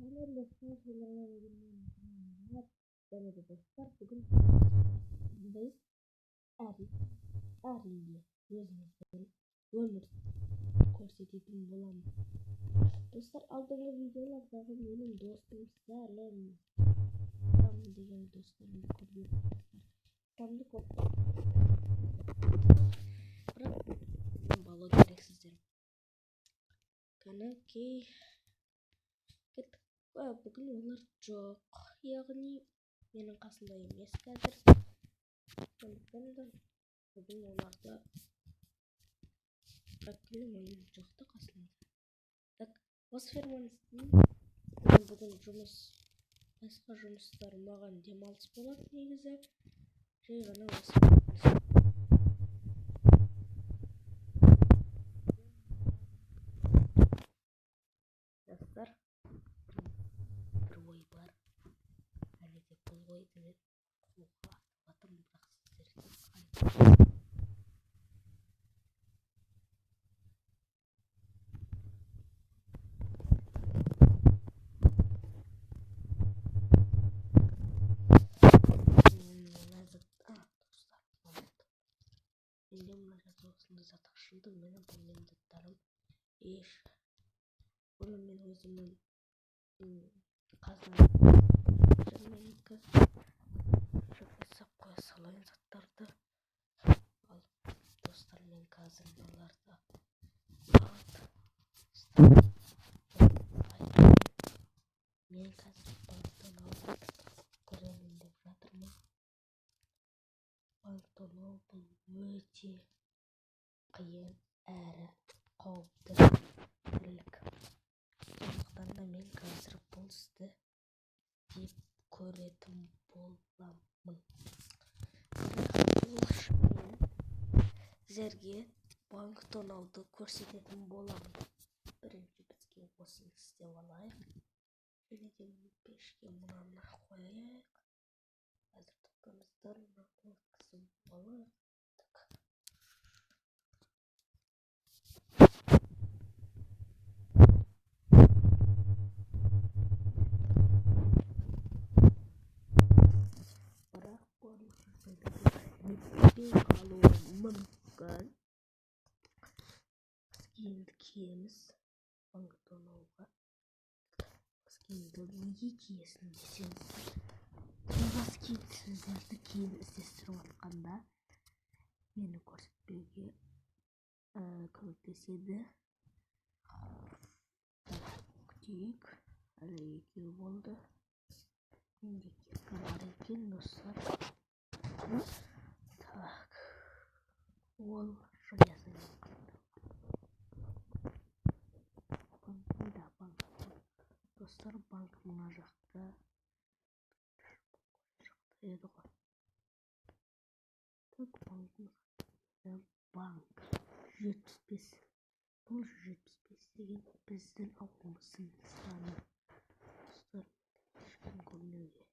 Halo dostlar, selamlar. Және de достар, бүгін біз әрине өзіміздің өмір көрсететін боламыз. Достар, алдыңғы видеолардағы менің достым Сәлем деген достарым көрген тамды көп. Бірақ бала керексіздер. Кәнекей кеттік. Бүгін олар жоқ, яғни менің қасымда емес қазір. Сондықтан да бүгін оларда әкелім жоқты қасымда. Так, осы ферманы істеймін. Бүгін басқа жұмыстар маған демалыс болады негізі. Жай ғана осы достар, бір ой бар. Әлі де бұл ойды мен қолға атылатырмын, бірақ сіздерге менде мына жазуысында зат ашылды. Менің бұл міндеттарым бұны мен өзімнің қазанымды жасап қоя салайын заттарды. Ал достар, мен қазір мыналарды мен қазір банктан алып көремін деп жатырмын. Банктан алу бұл өте қиын әрі қауіпті тірлік. Сондықтан да мен қазір бұл істі деп көретін боламын. Бұл үшін мен сіздерге банк тоналды көрсететін боламын. Бірінші бізге осыны істеп алайық. Және де пешке мынаны қояйық. Қазір тұтқамыздар мынаны өткізіп алайық. Қалуы мүмкін. Скинді киеміз банктан алуға. Скинді неге киесін десеңіздер, скин сіздерді кейін іздестіріп жатқанда мені көрсетпеуге көмектеседі. Күтейік. Әлі екеу болды. Менде кепка бар екен, достар. Так, ол железный банк. Достар, банк мына жақта еді ғой. Так, банк 75. Бұл 75 деген біздің ауылымыздың саны. Достар, ешкім көрмеуге.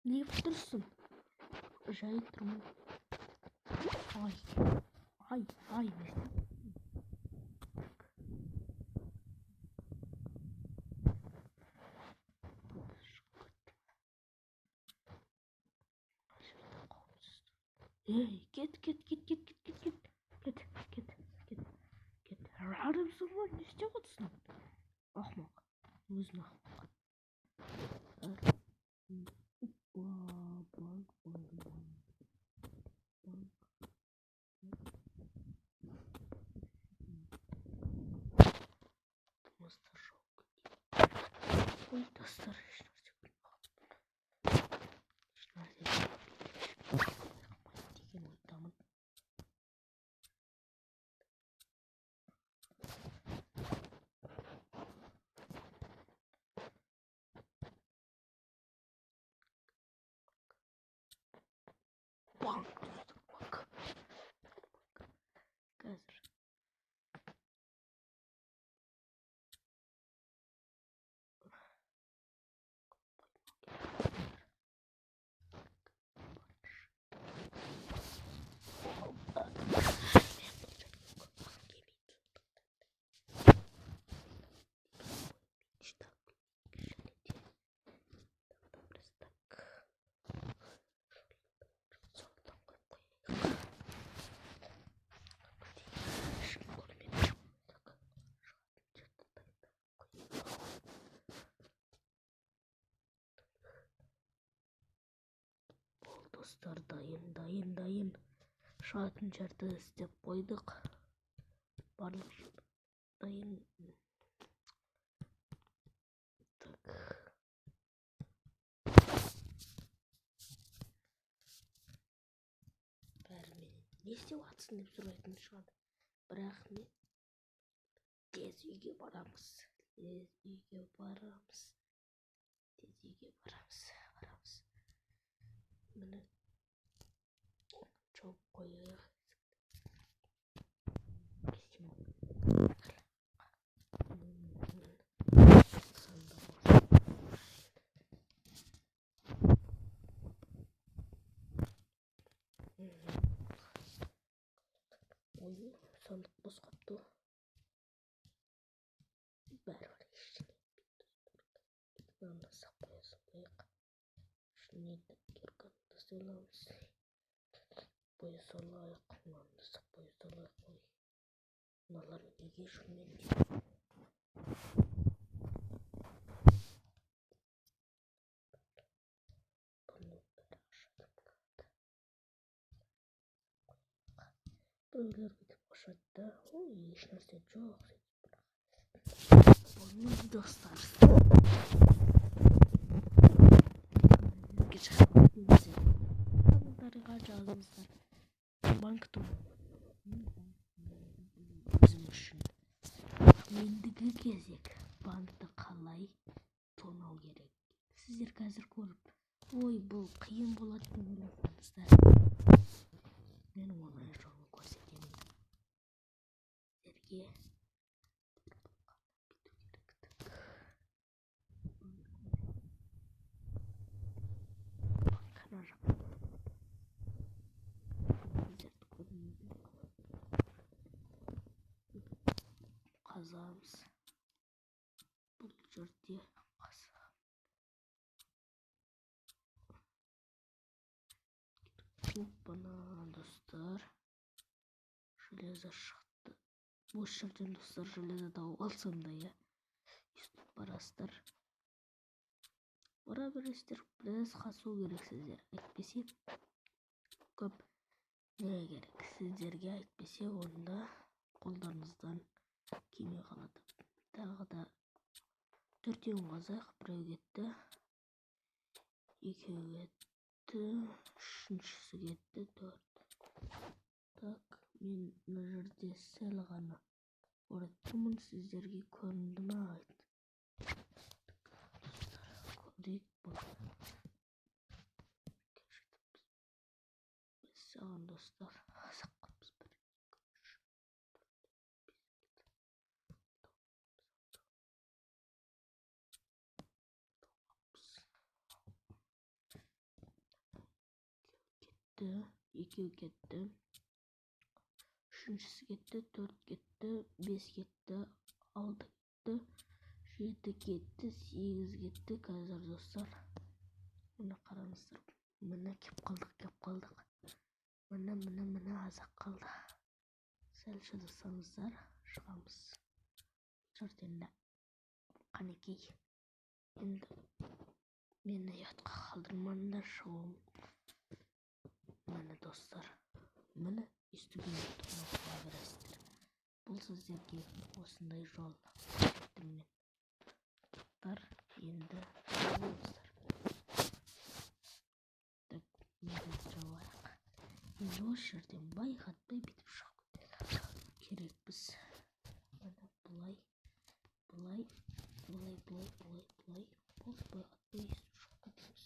Не тұрсың? Жай тұрмын. Ай. Ей, кет. Радымсың ғой, не істеп отырсың? Ақымақ, өзің ақымақ. Банк. Достар, жоқ. Ой, достар, ешнәрсе білмеймін. Деген ойдамын. Банк. Қазір достар, дайын. Шатын жарды істеп қойдық. Барлық дайын. Так. Бәрімен не істеп жатсың деп сұрайтын шығар. Бірақ мен тез үйге барамыз. Міне жауып қояйық. Ой, сандық бос қапты. Бәрібір ештеңе етпейді. Мына қояйық. Шынымен кіргінді сыйламыз. Боя салайық. Ой. Мыналар неге шынымен дейді. Бұны бәрі ашадым қалды. Біреулер бүйтіп қошады. Ой, ешнәрсе жоқ. Бұны достар. Комментарийға жазыңыздар. Банктың өзім үшін ендігі кезек банкты қалай тонау керек. Сіздер қазір көріп, ой, бұл қиын болады деп ойласаңыздар, мен оңай жолын көрсетемін. Сіздерге қазамыз. Бұл жерде Опана, достар. Железо шықты. Осы жерден достар железо тауып алсам да, я. Естіп барастар. Бара бересіздер, біраз қасу керек сіздер. Әйтпесе көп не керек. Сіздерге әйтпесе онда қолдарыңыздан келмей қалады. Тағы да 4 қазақ, біреу кетті. 2 кетті, 3-шісі кетті, 4. Так, мен мына жерде сәл ғана көреттімін, сіздерге көрінді ме? Көрейік бұл. Біз саған достар саққаппыз бір. Екеу кетті, 3-шісі кетті, 4 кетті, 5 кетті, 6 кетті, 7 кетті, 8 кетті. Қазір достар, мына қараңыздар, мына кеп қалдық. Мына азақ қалды. Сәл шыдасаңыздар, шығамыз. Жерден қанекей. Енді мені ұятқа қалдырмаңдар, шығуым. Міне достар, міне үстігіне тұрмаққа бересіздер. Бұл сіздерге осындай жол көрсеттім мен. Енді достар. Так, мен жауайық. Енді осы жерден байқатпай бітіп шығып керекпіз. Міне бұлай. Осы байқатпай естіп шығып кетеміз.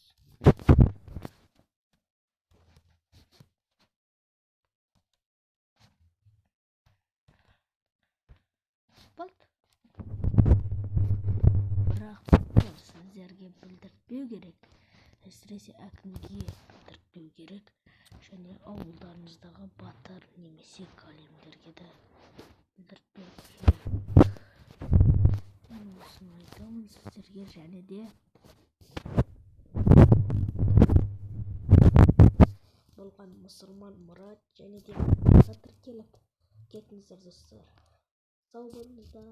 Бірақ сіздерге білдіртпеу керек, әсіресе әкімге білдіртпеу керек, және ауылдарыңыздағы батыр немесе калемдерге де білдіртпеу керек. Мен осыны айтамын сіздерге, және де болған мұсылман Мұрат және де батыр келіп кетіңіздер достар. Сау болыңыздар.